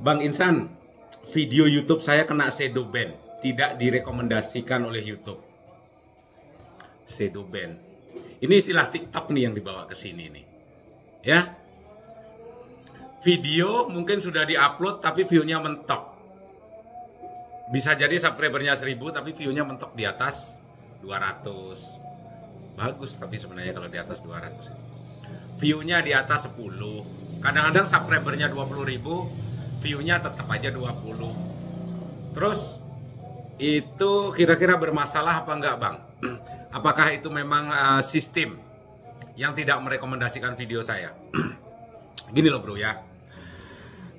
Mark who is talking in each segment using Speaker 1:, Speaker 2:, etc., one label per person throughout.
Speaker 1: Bang Insan, video YouTube saya kena shadow ban, tidak direkomendasikan oleh YouTube. Shadow ban. Ini istilah TikTok nih yang dibawa ke sini nih. Ya. Video mungkin sudah diupload tapi view-nya mentok. Bisa jadi subscribernya 1000 tapi view-nya mentok di atas 200. Bagus tapi sebenarnya kalau di atas 200. View-nya di atas 10. Kadang-kadang subscribernya 20.000, view-nya tetap aja 20. Terus itu kira-kira bermasalah apa enggak, Bang? Apakah itu memang sistem yang tidak merekomendasikan video saya? Gini loh bro ya,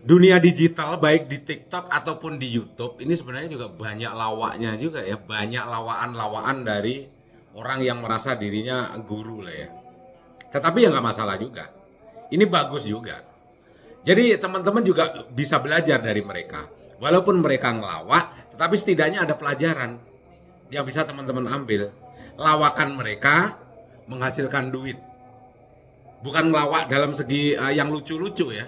Speaker 1: dunia digital baik di TikTok ataupun di YouTube ini sebenarnya juga banyak lawaknya juga ya, banyak lawaan-lawaan dari orang yang merasa dirinya guru lah ya. Tetapi ya nggak masalah juga, ini bagus juga. Jadi teman-teman juga bisa belajar dari mereka, walaupun mereka ngelawak, tetapi setidaknya ada pelajaran yang bisa teman-teman ambil. Lawakan mereka menghasilkan duit, bukan ngelawak dalam segi yang lucu-lucu ya.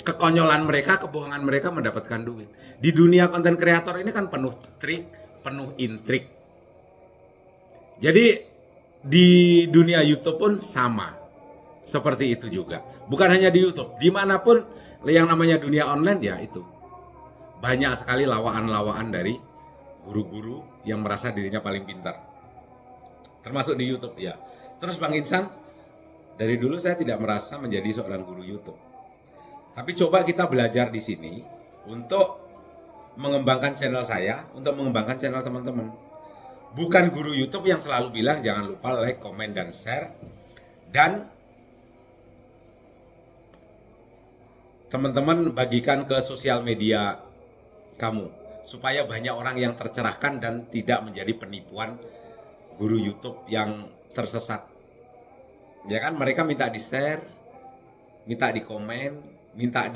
Speaker 1: Kekonyolan mereka, kebohongan mereka mendapatkan duit. Di dunia konten kreator ini kan penuh trik, penuh intrik. Jadi di dunia YouTube pun sama, seperti itu juga. Bukan hanya di YouTube, dimanapun yang namanya dunia online ya itu. Banyak sekali lawaan-lawaan dari guru-guru yang merasa dirinya paling pintar. Termasuk di YouTube ya. Terus Bang Insan, dari dulu saya tidak merasa menjadi seorang guru YouTube. Tapi coba kita belajar di sini untuk mengembangkan channel saya, untuk mengembangkan channel teman-teman. Bukan guru YouTube yang selalu bilang jangan lupa like, komen, dan share. Dan teman-teman bagikan ke sosial media kamu. Supaya banyak orang yang tercerahkan dan tidak menjadi penipuan guru YouTube yang tersesat. Ya kan, mereka minta di-share, minta di-komen, minta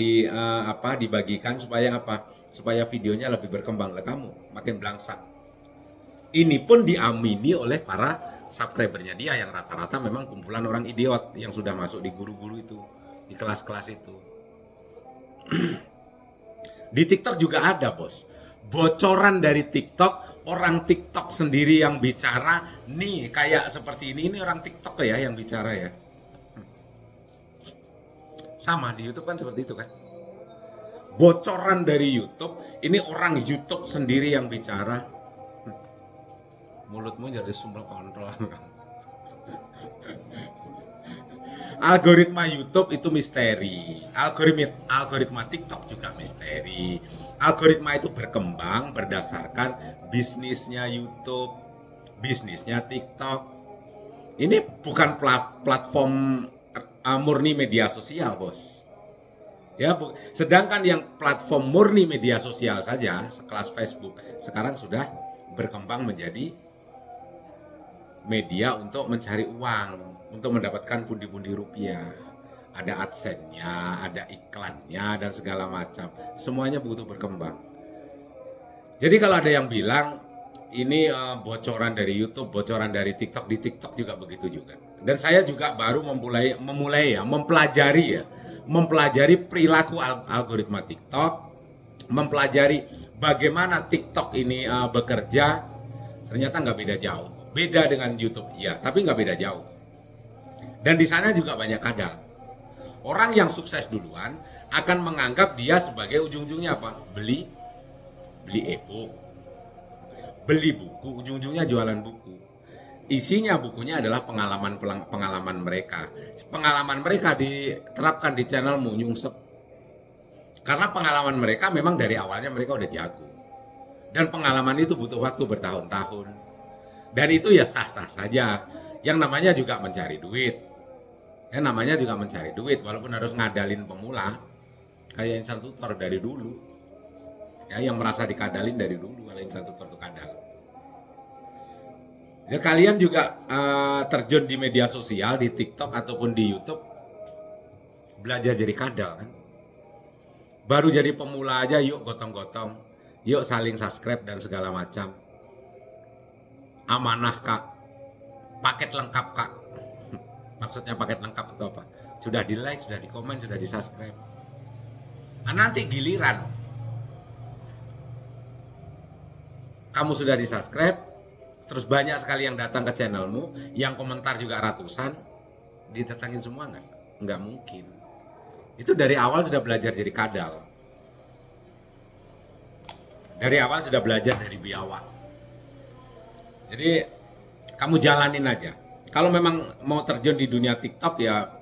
Speaker 1: dibagikan supaya apa? Supaya videonya lebih berkembang lah, kamu makin belangsak. Ini pun diamini oleh para subscribernya dia yang rata-rata memang kumpulan orang idiot yang sudah masuk di guru-guru itu, di kelas-kelas itu. Di TikTok juga ada, Bos. Bocoran dari TikTok, orang TikTok sendiri yang bicara, nih kayak seperti ini orang TikTok ya yang bicara ya. Sama di YouTube kan seperti itu kan. Bocoran dari YouTube, ini orang YouTube sendiri yang bicara. Mulutmu jadi sumber kontol. Algoritma YouTube itu misteri. Algoritma TikTok juga misteri. Algoritma itu berkembang berdasarkan bisnisnya YouTube, bisnisnya TikTok. Ini bukan platform murni media sosial, Bos. Ya, sedangkan yang platform murni media sosial saja, sekelas Facebook, sekarang sudah berkembang menjadi media untuk mencari uang, untuk mendapatkan pundi-pundi rupiah. Ada AdSense-nya, ada iklannya, dan segala macam. Semuanya begitu berkembang. Jadi kalau ada yang bilang ini bocoran dari YouTube, bocoran dari TikTok, di TikTok juga begitu juga. Dan saya juga baru mempelajari perilaku algoritma TikTok, mempelajari bagaimana TikTok ini bekerja. Ternyata nggak beda jauh. Beda dengan YouTube, ya, tapi nggak beda jauh. Dan di sana juga banyak kadal. Orang yang sukses duluan akan menganggap dia sebagai ujung-ujungnya apa? Beli e-book, beli buku, ujung-ujungnya jualan buku. Isinya bukunya adalah pengalaman mereka. Pengalaman mereka diterapkan di channelmu, nyungsep. Karena pengalaman mereka memang dari awalnya mereka udah jago. Dan pengalaman itu butuh waktu bertahun-tahun. Dan itu ya sah-sah saja. Yang namanya juga mencari duit. Walaupun harus ngadalin pemula. Kayak Insan Tutor dari dulu. Ya, yang merasa dikadalin dari dulu. Kalau Insan Tutor itu kadal. Ya, kalian juga terjun di media sosial, di TikTok ataupun di YouTube. Belajar jadi kadal kan. Baru jadi pemula aja yuk gotong-gotong. Yuk saling subscribe dan segala macam. Amanah Kak. Paket lengkap Kak. Maksudnya paket lengkap itu apa? Sudah di like, sudah di komen, sudah di subscribe. Nanti giliran kamu sudah di subscribe, terus banyak sekali yang datang ke channelmu, yang komentar juga ratusan, ditetangin semua nggak? Nggak mungkin. Itu dari awal sudah belajar jadi kadal. Dari awal sudah belajar dari biawak. Jadi kamu jalanin aja. Kalau memang mau terjun di dunia TikTok ya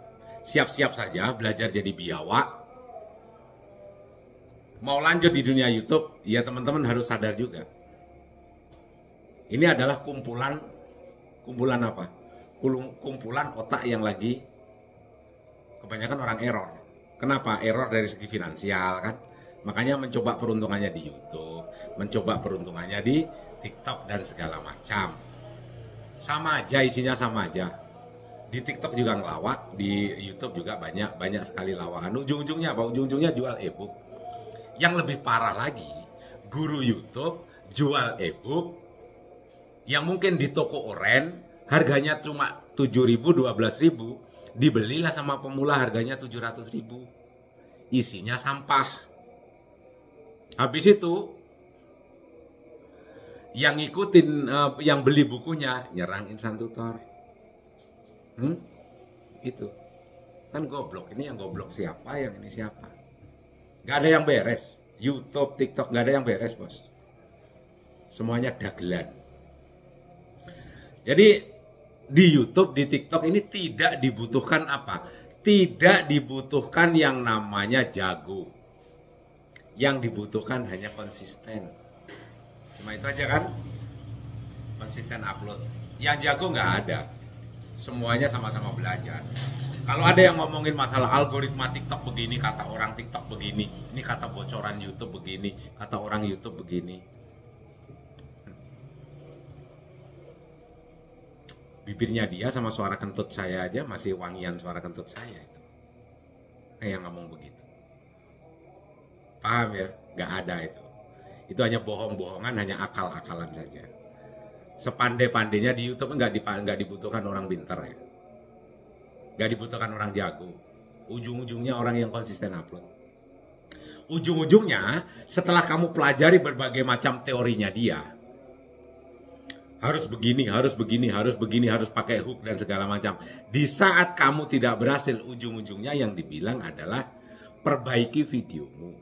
Speaker 1: siap-siap saja belajar jadi biawak. Mau lanjut di dunia YouTube, ya teman-teman harus sadar juga. Ini adalah kumpulan apa? Kumpulan otak yang lagi kebanyakan orang error. Kenapa? Error dari segi finansial kan. Makanya mencoba peruntungannya di YouTube, mencoba peruntungannya di TikTok dan segala macam. Sama aja, isinya sama aja. Di TikTok juga ngelawak, di YouTube juga banyak sekali lawakan. Ujung-ujungnya apa? Ujung-ujungnya jual ebook. Yang lebih parah lagi, guru YouTube jual ebook yang mungkin di toko oren harganya cuma 7.000, 12.000, dibelilah sama pemula harganya 700.000. Isinya sampah. Habis itu yang ngikutin, yang beli bukunya nyerang Insan Tutor. Itu kan goblok. Ini yang goblok siapa, yang ini siapa? Gak ada yang beres. YouTube, TikTok gak ada yang beres, bos. Semuanya dagelan. Jadi di YouTube, di TikTok ini tidak dibutuhkan apa? Tidak dibutuhkan yang namanya jago. Yang dibutuhkan hanya konsisten. Cuma itu aja kan? Konsisten upload. Yang jago nggak ada. Semuanya sama-sama belajar. Kalau ada yang ngomongin masalah algoritma TikTok begini, kata orang TikTok begini, ini kata bocoran YouTube begini, kata orang YouTube begini. Bibirnya dia sama suara kentut saya aja masih wangian suara kentut saya itu. Yang ngomong begitu. Paham ya? Nggak ada itu. Itu hanya bohong-bohongan, hanya akal-akalan saja. Sepandai-pandainya di YouTube nggak dibutuhkan orang pintar ya. Nggak dibutuhkan orang jago. Ujung-ujungnya orang yang konsisten upload. Ujung-ujungnya setelah kamu pelajari berbagai macam teorinya dia, harus begini, harus begini, harus begini, harus pakai hook dan segala macam. Di saat kamu tidak berhasil, ujung-ujungnya yang dibilang adalah perbaiki videomu,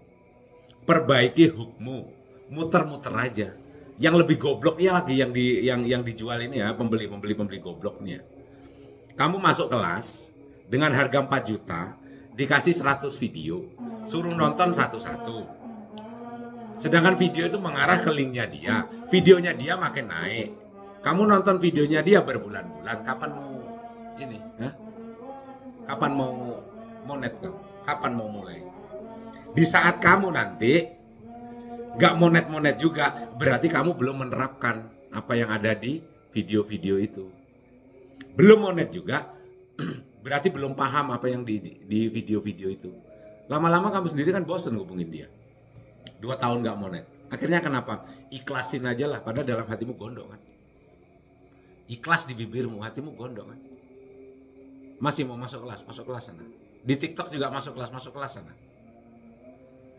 Speaker 1: perbaiki hookmu, muter-muter aja. Yang lebih gobloknya lagi yang dijual ini ya, pembeli gobloknya. Kamu masuk kelas dengan harga 4 juta, dikasih 100 video, suruh nonton satu-satu. Sedangkan video itu mengarah ke linknya dia, videonya dia makin naik. Kamu nonton videonya dia berbulan-bulan, kapan mau ini? Hah? Kapan mau net kamu? Kapan mau mulai? Di saat kamu nanti gak mau net juga, berarti kamu belum menerapkan apa yang ada di video-video itu. Belum mau net juga, berarti belum paham apa yang di video-video itu. Lama-lama kamu sendiri kan bosen hubungin dia. 2 tahun gak mau net. Akhirnya kenapa? Ikhlasin aja lah, padahal dalam hatimu gondok kan. Ikhlas di bibirmu, hatimu gondok kan. Masih mau masuk kelas sana. Di TikTok juga masuk kelas sana.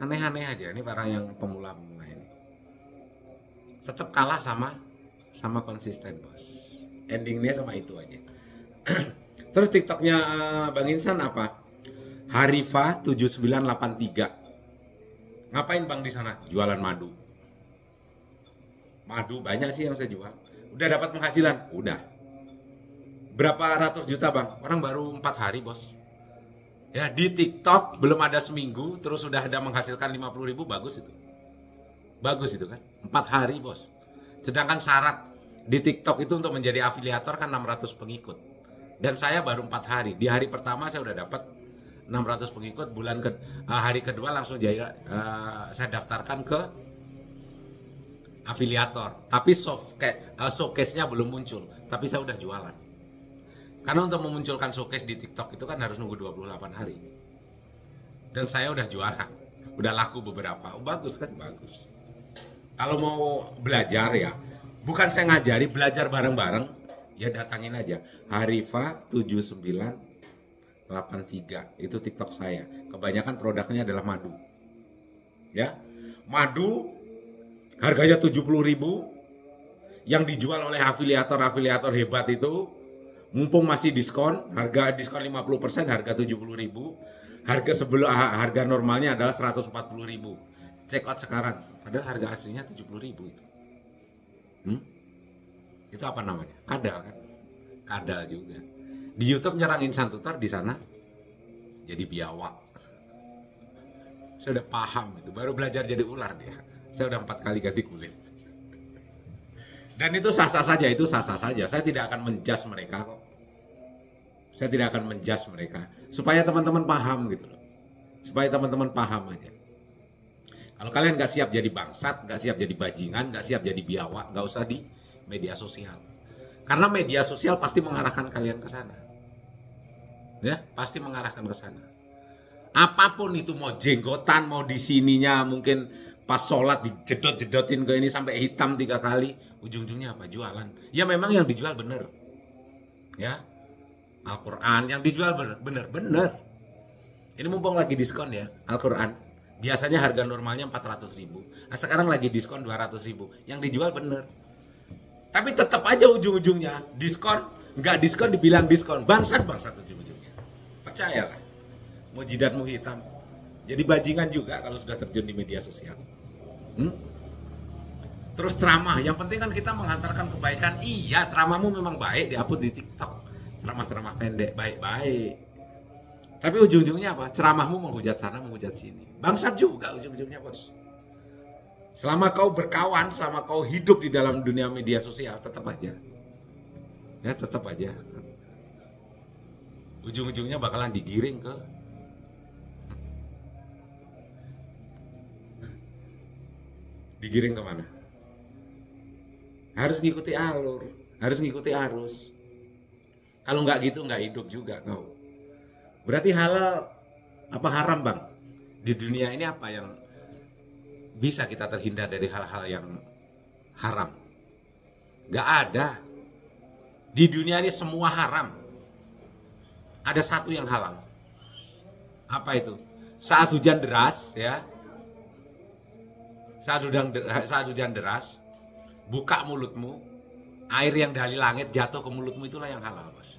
Speaker 1: Aneh-aneh aja ini para yang pemula-pemula ini. Tetap kalah sama konsisten, bos. Endingnya sama itu aja. Terus TikToknya Bang Insan apa? Harifa 7983. Ngapain Bang di sana? Jualan madu. Madu banyak sih yang saya jual. Udah dapat penghasilan? Udah. Berapa ratus juta Bang? Orang baru 4 hari bos. Ya di TikTok belum ada seminggu terus sudah ada menghasilkan 50.000, bagus itu. Bagus itu kan? 4 hari bos. Sedangkan syarat di TikTok itu untuk menjadi afiliator kan 600 pengikut. Dan saya baru 4 hari. Di hari pertama saya udah dapat 600 pengikut. Hari kedua langsung saya daftarkan ke afiliator. Tapi showcase-nya belum muncul. Tapi saya udah jualan. Karena untuk memunculkan showcase di TikTok itu kan harus nunggu 28 hari. Dan saya udah jualan. Udah laku beberapa. Oh, bagus kan? Bagus. Kalau mau belajar ya, bukan saya ngajari, belajar bareng-bareng, ya datangin aja. Harifa 7983 itu TikTok saya. Kebanyakan produknya adalah madu. Ya. Madu harganya 70.000 yang dijual oleh afiliator hebat itu, mumpung masih diskon, harga diskon 50%, harga 70.000. Harga sebelum harga normalnya adalah 140.000. Check out sekarang. Padahal harga aslinya 70.000 itu. Itu apa namanya? Kadal kan? Kadal juga. Di YouTube nyerang Insan Tutor, di sana jadi biawak. Saya udah paham itu, baru belajar jadi ular dia. Saya udah 4 kali ganti kulit. Dan itu sah-sah saja, itu sah-sah saja. Saya tidak akan menjudge mereka kok. Saya tidak akan menjudge mereka. Supaya teman-teman paham gitu loh. Supaya teman-teman paham aja. Kalau kalian nggak siap jadi bangsat, nggak siap jadi bajingan, nggak siap jadi biawak, nggak usah di media sosial. Karena media sosial pasti mengarahkan kalian ke sana. Ya, pasti mengarahkan ke sana. Apapun itu, mau jenggotan, mau di sininya mungkin pas sholat dijedot-jedotin ke ini sampai hitam 3 kali, ujung-ujungnya apa? Jualan. Ya memang yang dijual bener. Ya, Al-Quran yang dijual bener. Ini mumpung lagi diskon ya, Al-Quran. Biasanya harga normalnya 400.000. Nah sekarang lagi diskon 200.000. Yang dijual bener. Tapi tetap aja ujung-ujungnya diskon, nggak diskon dibilang diskon. Bangsat ujung-ujungnya. Percayalah. Mau jidatmu hitam. Jadi bajingan juga kalau sudah terjun di media sosial. Terus ceramah, yang penting kan kita menghantarkan kebaikan. Iya, ceramahmu memang baik, diupload di TikTok. Ceramah-ceramah pendek, baik-baik. Tapi ujung-ujungnya apa? Ceramahmu menghujat sana, menghujat sini. Bangsat juga ujung-ujungnya, bos. Selama kau berkawan, selama kau hidup di dalam dunia media sosial, tetap aja. Ya, tetap aja. Ujung-ujungnya bakalan digiring ke kemana? Harus ngikuti alur, harus ngikuti arus. Kalau nggak gitu nggak hidup juga kau. Berarti halal apa haram, Bang? Di dunia ini apa yang bisa kita terhindar dari hal-hal yang haram? Nggak ada. Di dunia ini semua haram. Ada satu yang halal. Apa itu? Saat hujan deras, ya. Saat hujan deras, buka mulutmu, air yang dari langit jatuh ke mulutmu, itulah yang halal, bos.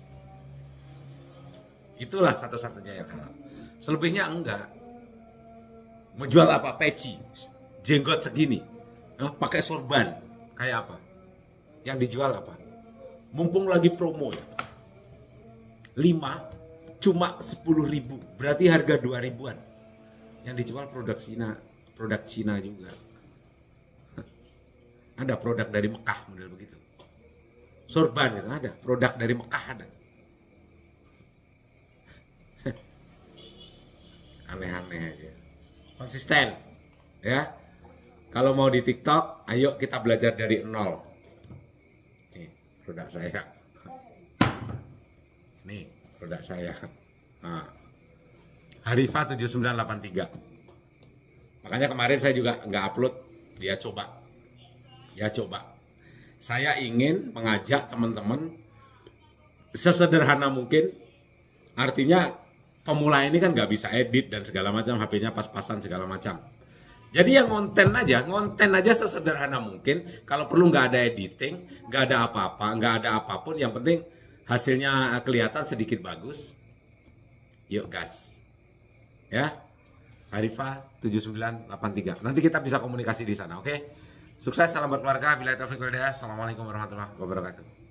Speaker 1: Itulah satu-satunya yang halal. Selebihnya enggak. Mau jual apa? Peci, jenggot segini, pakai sorban, kayak apa? Yang dijual apa? Mumpung lagi promo ya. 5 cuma 10.000, berarti harga 2.000-an. Yang dijual produk Cina juga. Ada produk dari Mekah model begitu. Sorban itu ada, produk dari Mekah ada. Aneh-aneh aja. Konsisten, ya. Kalau mau di TikTok, ayo kita belajar dari nol. Nih, produk saya. Nih, produk saya. Nah. Harifa 7983. Makanya kemarin saya juga nggak upload, ya coba. Saya ingin mengajak teman-teman sesederhana mungkin. Artinya pemula ini kan nggak bisa edit dan segala macam, HP-nya pas-pasan segala macam. Jadi yang ngonten aja sesederhana mungkin. Kalau perlu nggak ada editing, nggak ada apa-apa, nggak ada apapun. Yang penting hasilnya kelihatan sedikit bagus. Yuk gas, ya. Harifa 7983. Nanti kita bisa komunikasi di sana, oke? Sukses, salam berkeluarga. Bila taufiq wal hidayah. Assalamualaikum warahmatullahi wabarakatuh.